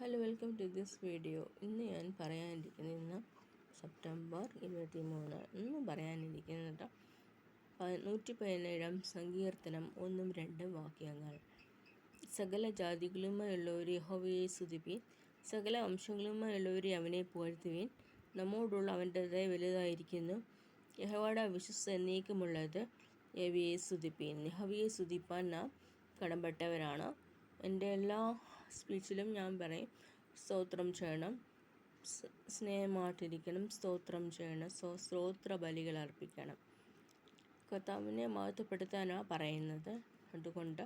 Hello, welcome to this video. ഇന്ന് ഞാൻ പറയാനിരിക്കുന്നത് September 23. ഇന്ന് പറയാനിരിക്കുന്നത് 117 സങ്കീർത്തനം 1-2 വാക്യങ്ങൾ. സകല ജാതികളുമായുള്ളവരെ യഹോവയെ സ്തുതിപ്പീൻ, സകല വംശങ്ങളുമായുള്ളവരെ അവനെ പുകഴ്ത്തുവീൻ. നമ്മോടുള്ള അവൻ്റെ ദയ വലുതായിരിക്കുന്നു, യഹോവയുടെ വിശ്വസ്തത എന്നേക്കുമുള്ളത്. യഹോവയെ സ്തുതിപ്പീൻ. യഹോവയെ സ്തുതിപ്പാൻ നാം കടപ്പെട്ടവരാണ്. എൻ്റെ എല്ലാ സ്പീച്ചിലും ഞാൻ പറയും സ്തോത്രം ചെയ്യണം, സ്നേഹമായിട്ടിരിക്കണം, സ്തോത്രം ചെയ്യണം, സ്തോത്ര ബലികൾ അർപ്പിക്കണം. കർത്താവിനെ മഹത്വപ്പെടുത്താനാണ് പറയുന്നത്. അതുകൊണ്ട്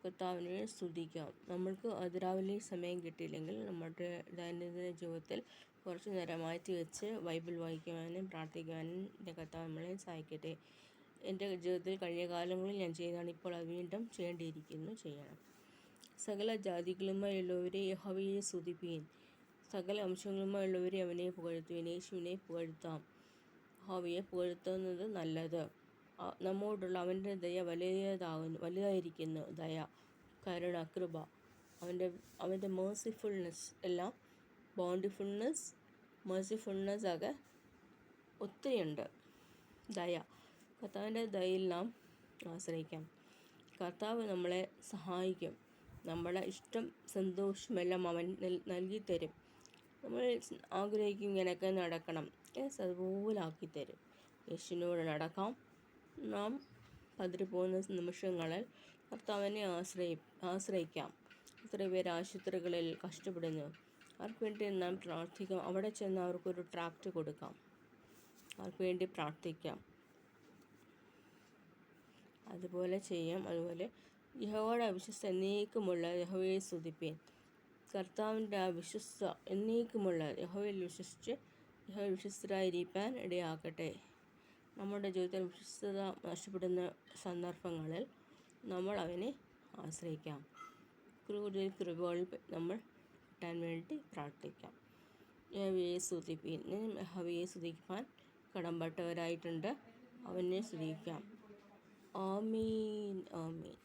കർത്താവിനെ സ്തുതിക്കാം. നമ്മൾക്ക് അതിരാവിലെ സമയം കിട്ടിയില്ലെങ്കിൽ നമ്മുടെ ദൈനംദിന ജീവിതത്തിൽ കുറച്ച് നേരം മാറ്റി വെച്ച് ബൈബിൾ വായിക്കുവാനും പ്രാർത്ഥിക്കുവാനും എൻ്റെ കർത്താവ് നമ്മളെ സഹായിക്കട്ടെ. എൻ്റെ ജീവിതത്തിൽ കഴിഞ്ഞ കാലങ്ങളിൽ ഞാൻ ചെയ്തതാണ്, ഇപ്പോൾ അത് വീണ്ടും ചെയ്യണം. സകല ജാതികളുമായുള്ളവരെ യഹോവയെ സ്തുതിപ്പീൻ, സകല വംശങ്ങളുമായുള്ളവരെ അവനെ പുകഴ്ത്തുവീൻ. യേശുവിനെ പുകഴ്ത്താം. യഹോവയെ പുകഴ്ത്തുന്നത് നല്ലത്. നമ്മോടുള്ള അവൻ്റെ ദയ വലുതായിരിക്കുന്നു. ദയ, കരുണ, കൃപ, അവൻ്റെ മേഴ്സിഫുൾനെസ് എല്ലാം, മേഴ്സിഫുൾനെസ് ഒക്കെ ഒത്തിരിയുണ്ട്. ദയ, കർത്താവിൻ്റെ ദയയിൽ നാം ആശ്രയിക്കാം. കർത്താവ് നമ്മളെ സഹായിക്കും. നമ്മുടെ ഇഷ്ടം സന്തോഷമെല്ലാം അവൻ നൽകിത്തരും. നമ്മൾ ആഗ്രഹിക്കും ഇങ്ങനെയൊക്കെ നടക്കണം, അതുപോലെ ആക്കിത്തരും. യേശുവിനോട് നടക്കാം. നാം പതറിപ്പോകുന്ന നിമിഷങ്ങളിൽ കർത്താവിനെ ആശ്രയിക്കാം. എത്ര പേര് ആശുപത്രികളിൽ കഷ്ടപ്പെടുന്നു, അവർക്ക് വേണ്ടി നാം പ്രാർത്ഥിക്കാം. അവിടെ ചെന്ന് അവർക്കൊരു ട്രാക്റ്റ് കൊടുക്കാം, അവർക്ക് വേണ്ടി പ്രാർത്ഥിക്കാം. അതുപോലെ ചെയ്യാം. അതുപോലെ യഹോവയുടെ വിശ്വസ്ത എന്നേക്കുമുള്ള യഹോവയെ സ്തുതിപ്പീൻ. കർത്താവിൻ്റെ വിശ്വസ്ത എന്നേക്കുമുള്ള യഹോവയിൽ വിശ്വസ്തരായിരിക്കാൻ ഇടയാക്കട്ടെ. നമ്മുടെ ജീവിതത്തിൽ വിശ്വസ്തത നഷ്ടപ്പെടുന്ന സന്ദർഭങ്ങളിൽ നമ്മൾ അവനെ ആശ്രയിക്കാം. കൂടുതൽ കൃപകൾ നമ്മൾ കിട്ടാൻ വേണ്ടി പ്രാർത്ഥിക്കാം. യഹോവയെ സ്തുതിപ്പീൻ. യഹോവയെ സ്തുതിക്കാൻ കടമ്പെട്ടവരായിട്ടുണ്ട്. അവനെ സ്തുതിക്കാം. ആമീൻ, ആമീൻ.